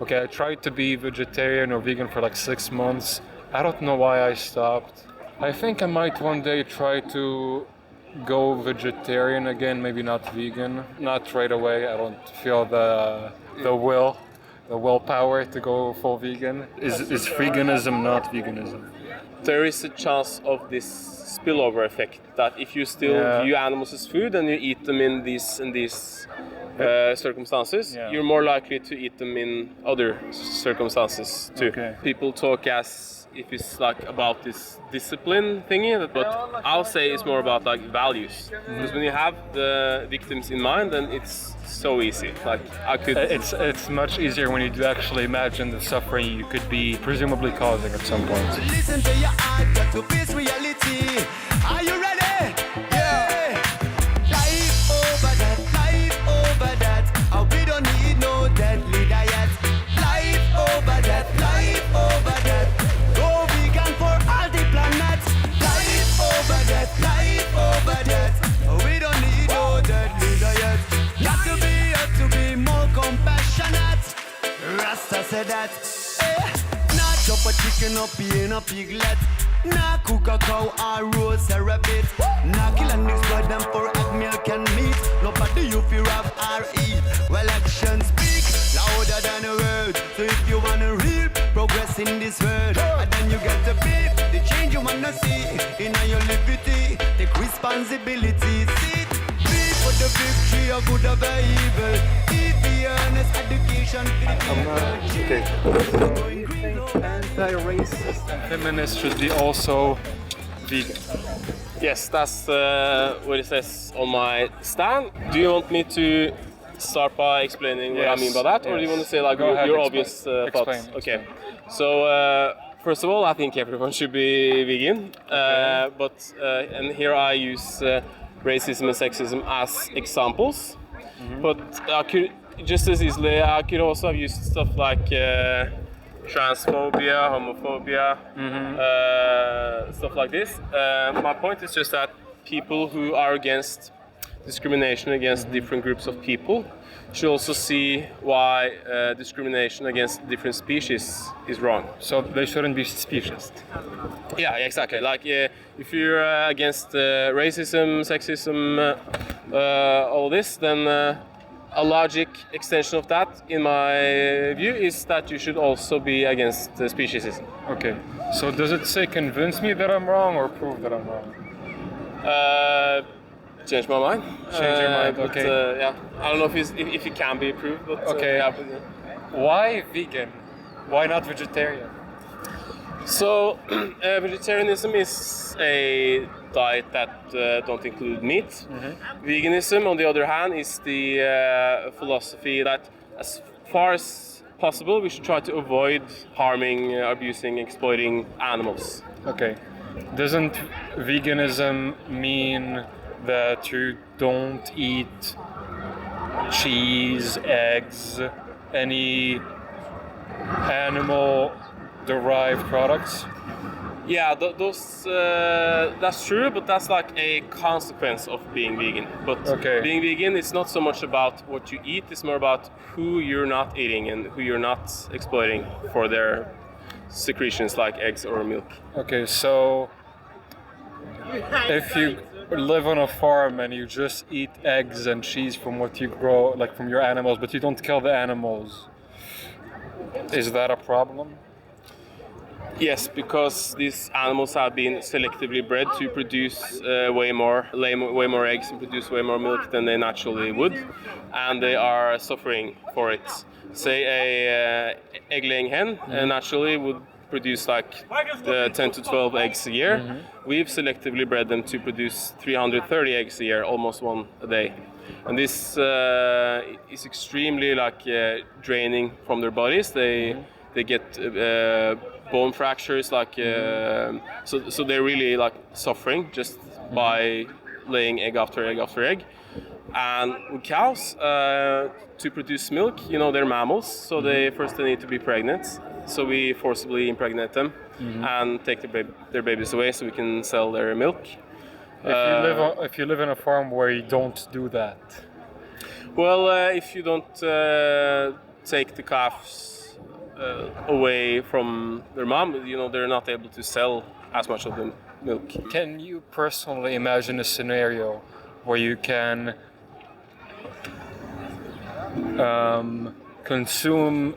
Okay, I tried to be vegetarian or vegan for like 6 months. I don't know why I stopped. I think I might one day try to go vegetarian again, maybe not vegan. Not right away. I don't feel the willpower to go full vegan. Is freeganism not veganism? There is a chance of this spillover effect that if you still view animals as food and you eat them in these circumstances, you're more likely to eat them in other circumstances too. Okay. People talk as if it's like about this discipline thingy, but I'll say it's more about like values. Because when you have the victims in mind, then it's so easy. Like I could. It's much easier when you do actually imagine the suffering you could be presumably causing at some point. Listen to your heart, got to face reality. Are you ready? Yeah. Life over that. Oh, we don't need no deadly diet. Life over that. Go vegan for all the planets. Life over that. Oh, we don't need no deadly diet. Got to be more compassionate. Rasta said that. Not chop a chicken up in a piglet. Nah cook a cow or roast a rabbit. Nah kill and exploit them for egg, milk and meat. Nobody you feel have or eat. Well, actions speak louder than a word. So if you wanna real progress in this world, and then you get to beat the change you wanna see in your liberty. Take responsibility. See it. Be for the victory of good or evil. If the earnest education Anti-racist and feminist should be also vegan. Yes, that's what it says on my stand. Do you want me to start by explaining what I mean by that, or do you want to say like your obvious thoughts? Okay. So first of all, I think everyone should be vegan, but and here I use racism and sexism as examples. But I could just as easily I could also have used stuff like transphobia, homophobia, stuff like this. My point is just that people who are against discrimination against different groups of people should also see why discrimination against different species is wrong. So they shouldn't be speciesist. Yeah, exactly. Like if you're against racism, sexism, all this, then a logic extension of that, in my view, is that you should also be against speciesism. Okay. So does it say convince me that I'm wrong or prove that I'm wrong? Change my mind. Change your mind. But, Okay. yeah, I don't know if it can be proved. But, Okay. Yeah, Why vegan? Why not vegetarian? So, vegetarianism is a diet that don't include meat. Veganism, on the other hand, is the philosophy that as far as possible we should try to avoid harming, abusing, exploiting animals. Okay. Doesn't veganism mean that you don't eat cheese, eggs, any animal-derived products? Yeah, those that's true, but that's like a consequence of being vegan. But being vegan is not so much about what you eat; it's more about who you're not eating and who you're not exploiting for their secretions, like eggs or milk. Okay, so if you live on a farm and you just eat eggs and cheese from what you grow, like from your animals, but you don't kill the animals, is that a problem? Yes, because these animals have been selectively bred to produce way more eggs and produce way more milk than they naturally would, and they are suffering for it. Say a egg-laying hen naturally would produce like 10 to 12 eggs a year. We've selectively bred them to produce 330 eggs a year, almost one a day. And this is extremely draining from their bodies. They get bone fractures, so they're really suffering just by laying egg after egg after egg. And with cows, to produce milk, they're mammals, so they need to be pregnant. So we forcibly impregnate them and take their babies away so we can sell their milk. If you live in a farm where you don't do that? Well, if you don't take the calves away from their mom, you know, they're not able to sell as much of the milk. Can you personally imagine a scenario where you can consume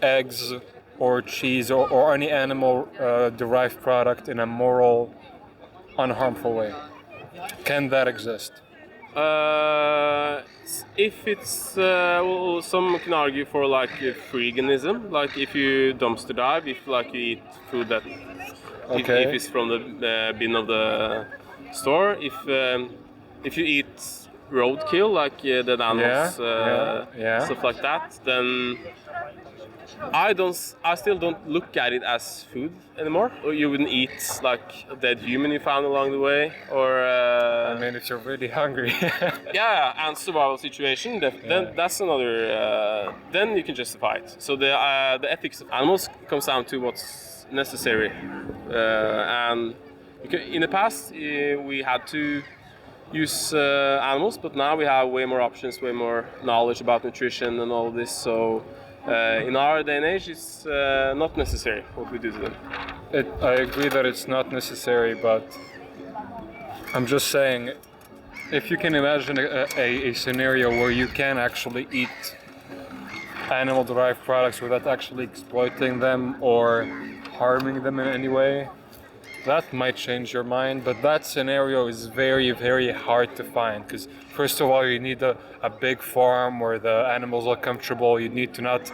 eggs or cheese or any animal derived product in a moral, unharmful way? Can that exist? If it's well, some can argue for like freeganism, like if you dumpster dive, if like you eat food that if it's from the bin of the store, if you eat roadkill, like dead animals, stuff like that, then I still don't look at it as food anymore. Or you wouldn't eat like a dead human you found along the way, or I mean, if you're really hungry. yeah, and survival situation. Then that's another. Then you can justify it. So the ethics of animals comes down to what's necessary, and in the past we had to use animals, but now we have way more options, way more knowledge about nutrition and all this. So. In our day and age, it's not necessary what we do to them. I agree that it's not necessary, but I'm just saying, if you can imagine a scenario where you can actually eat animal-derived products without actually exploiting them or harming them in any way, that might change your mind, but that scenario is very, very hard to find, because first of all, you need a big farm where the animals are comfortable. You need to not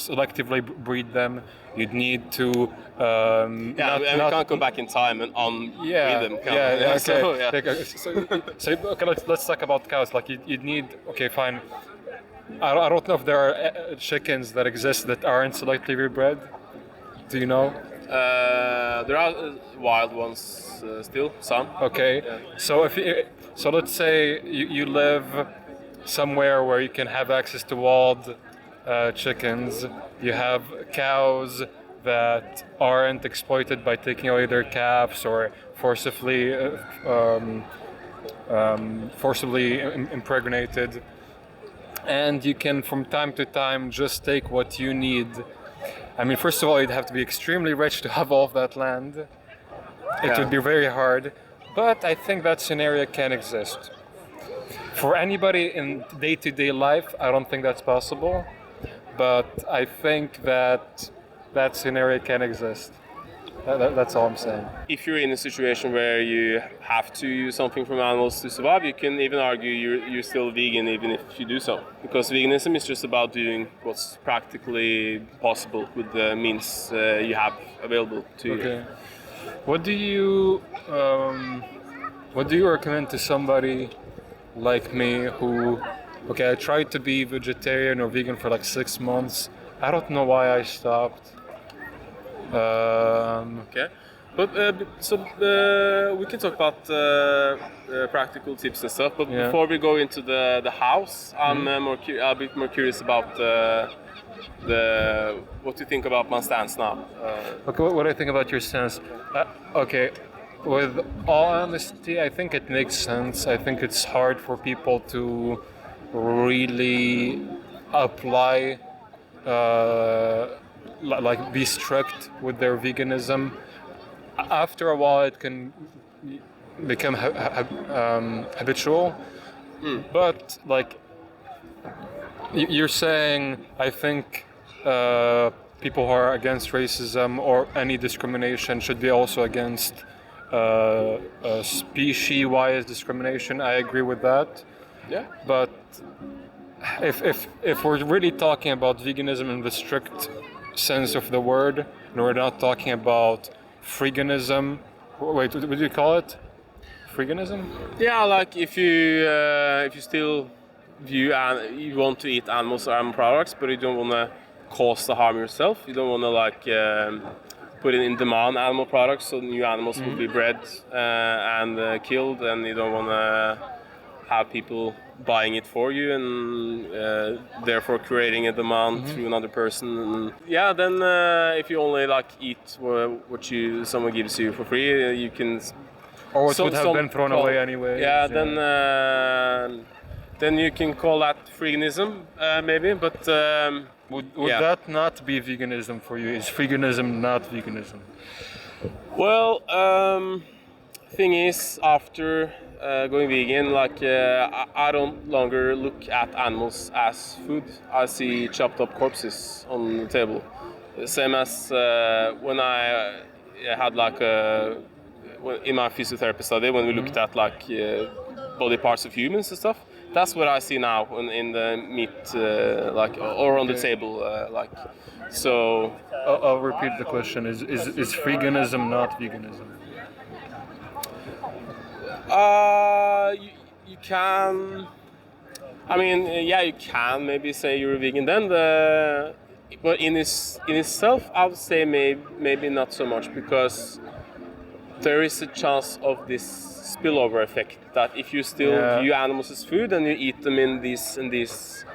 selectively breed them. You'd need to we can't go back in time and breed them. Okay. So, Okay, let's talk about cows. Like you'd need. Okay, fine. I don't know if there are chickens that exist that aren't selectively bred. Do you know? There are wild ones still, some. Okay, so so let's say you live somewhere where you can have access to wild chickens. You have cows that aren't exploited by taking away their calves or forcibly impregnated, and you can from time to time just take what you need. I mean, first of all, you'd have to be extremely rich to have all of that land. It would be very hard, but I think that scenario can exist. For anybody in day-to-day life, I don't think that's possible, but I think that scenario can exist. That's all I'm saying. If you're in a situation where you have to use something from animals to survive, you can even argue you're still vegan even if you do so. Because veganism is just about doing what's practically possible with the means you have available to you. What do you recommend to somebody like me who, I tried to be vegetarian or vegan for like 6 months. I don't know why I stopped. But we can talk about practical tips and stuff. But before we go into the house, I'm a bit more curious about what you think about my stance now. What do I think about your stance? With all honesty, I think it makes sense. I think it's hard for people to really apply. Like be strict with their veganism. After a while, it can become habitual. But like you're saying, I think people who are against racism or any discrimination should be also against species-wise discrimination. I agree with that. Yeah. But if we're really talking about veganism in the strict sense of the word, and we're not talking about freeganism. Wait, what do you call it? Freeganism? Yeah, like if you still view and you want to eat animals or animal products, but you don't want to cause the harm yourself. You don't want to like put in demand animal products, so new animals will be bred and killed, and you don't want to have people buying it for you and therefore creating a demand through another person. And then if you only like eat what someone gives you for free, you can. Or what would have been thrown away anyway. Then you can call that freeganism, maybe. But Would Yeah. that not be veganism for you? Is freeganism not veganism? Well, thing is, after going vegan, like I don't longer look at animals as food. I see chopped up corpses on the table. Same as when I had like in my physiotherapy study when we looked at like body parts of humans and stuff. That's what I see now in the meat, like or on the table, like. So I'll repeat the question: Is freeganism not veganism? You can. I mean, yeah, you can maybe say you're a vegan then. But in itself, I would say maybe not so much, because there is a chance of this spillover effect that if you still view animals as food and you eat them in these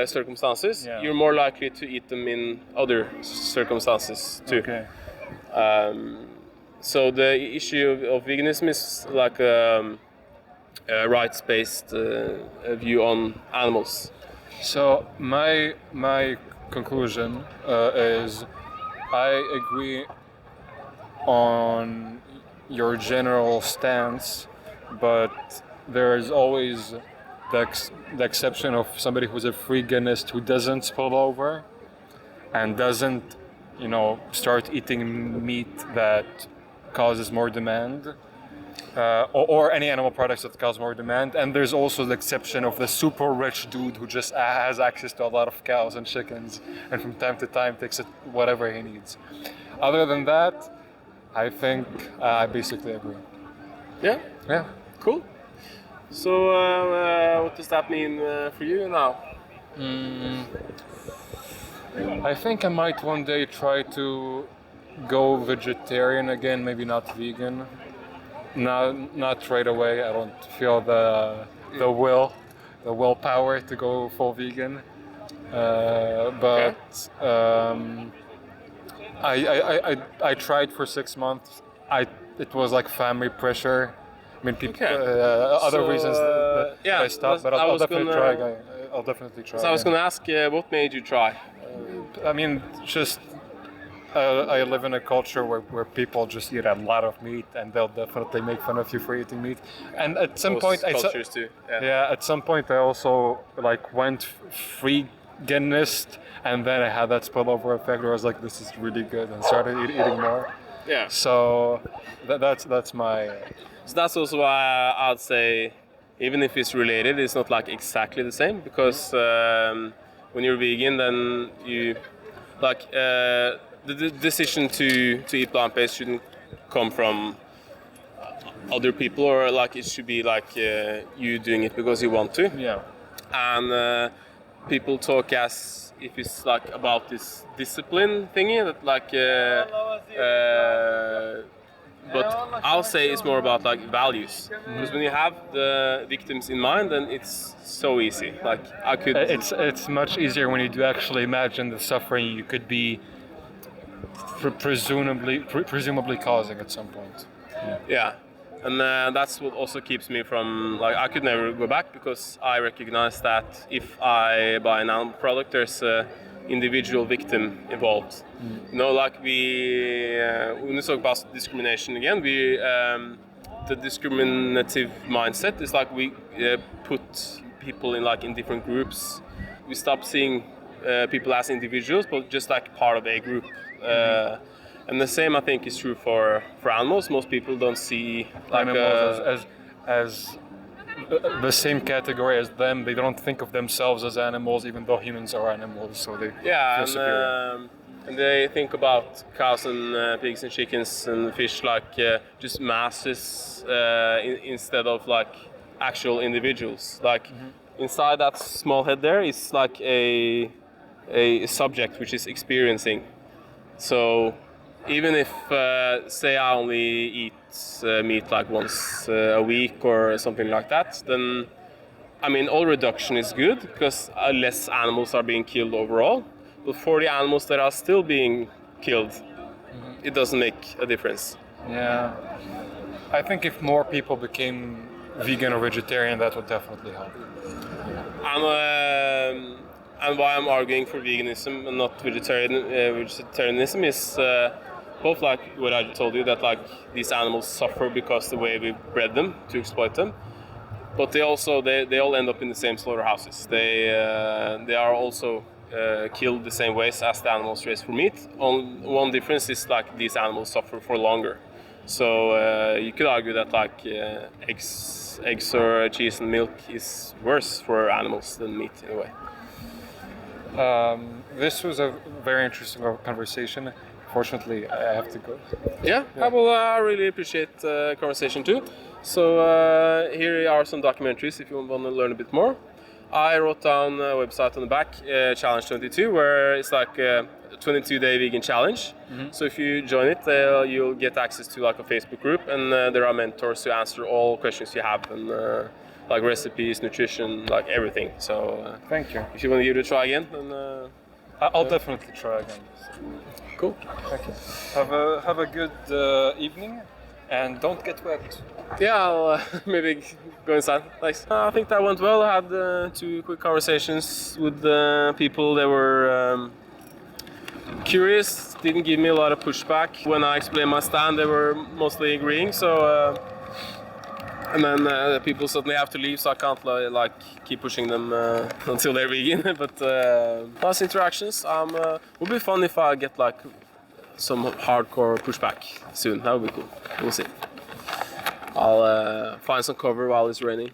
circumstances, you're more likely to eat them in other circumstances too. Okay. So the issue of veganism is like a rights-based view on animals. So my conclusion is I agree on your general stance, but there is always the exception of somebody who's a freeganist who doesn't spill over and doesn't, start eating meat that causes more demand. Or any animal products that cause more demand. And there's also the exception of the super rich dude who just has access to a lot of cows and chickens and from time to time takes it whatever he needs. Other than that, I think I basically agree. Yeah? Yeah. Cool. So what does that mean for you now? I think I might one day try to go vegetarian again, maybe not vegan. Not right away. I don't feel the willpower to go full vegan. But I tried for 6 months. It was like family pressure. I mean, people other reasons that I stopped. But I'll definitely try. I'll definitely try. So I was going to ask, what made you try? I mean, just. I live in a culture where people just eat a lot of meat, and they'll definitely make fun of you for eating meat. And at some point, cultures too. At some point, I also went freeganist, and then I had that spillover effect where I was like, "This is really good," and started eating more. Yeah. So that's my. So that's also why I'd say, even if it's related, it's not like exactly the same, because when you're vegan, then you the decision to eat plant-based shouldn't come from other people, or it should be you doing it because you want to. Yeah. And people talk as if it's about this discipline thingy that but I'll say it's more about values, because when you have the victims in mind, then it's so easy. I could. It's much easier when you do actually imagine the suffering you could be presumably causing at some point. Yeah. And that's what also keeps me from I could never go back, because I recognize that if I buy an animal product, there's a individual victim involved. When we talk about discrimination again, the discriminative mindset is we put people in different groups. We stop seeing people as individuals, but just part of a group. And the same, I think, is true for animals. Most people don't see animals as the same category as them. They don't think of themselves as animals, even though humans are animals. So they feel superior. And they think about cows and pigs and chickens and fish just masses instead of actual individuals. Inside that small head there is a subject which is experiencing. So even if, say, I only eat meat once a week or something like that, then, I mean, all reduction is good, because less animals are being killed overall. But for the animals that are still being killed, it doesn't make a difference. Yeah. I think if more people became vegan or vegetarian, that would definitely help. and why I'm arguing for veganism and not vegetarianism is both like what I told you, that like these animals suffer because the way we bred them to exploit them, but they all end up in the same slaughterhouses. They are also killed the same ways as the animals raised for meat. One difference is like these animals suffer for longer. So you could argue that like eggs or cheese and milk is worse for animals than meat in a way. This was a very interesting conversation. Fortunately, I have to go. Yeah. Well, I really appreciate the conversation too. So here are some documentaries if you want to learn a bit more. I wrote down a website on the back, Challenge 22, where it's like a 22-day vegan challenge. So if you join it, you'll get access to like a Facebook group, and there are mentors to answer all questions you have, and like recipes, nutrition, like everything. So thank you. If you want to give it a try again, then I'll definitely try again. Cool. Thank you. Have a good evening, and don't get wet. Yeah, I'll maybe go inside. Thanks. I think that went well. I had 2 quick conversations with people. They were curious, didn't give me a lot of pushback. When I explained my stand, they were mostly agreeing. So, and then people suddenly have to leave, so I can't like keep pushing them until they're vegan. But nice interactions. Would be fun if I get like some hardcore pushback soon. That would be cool. We'll see. I'll find some cover while it's raining.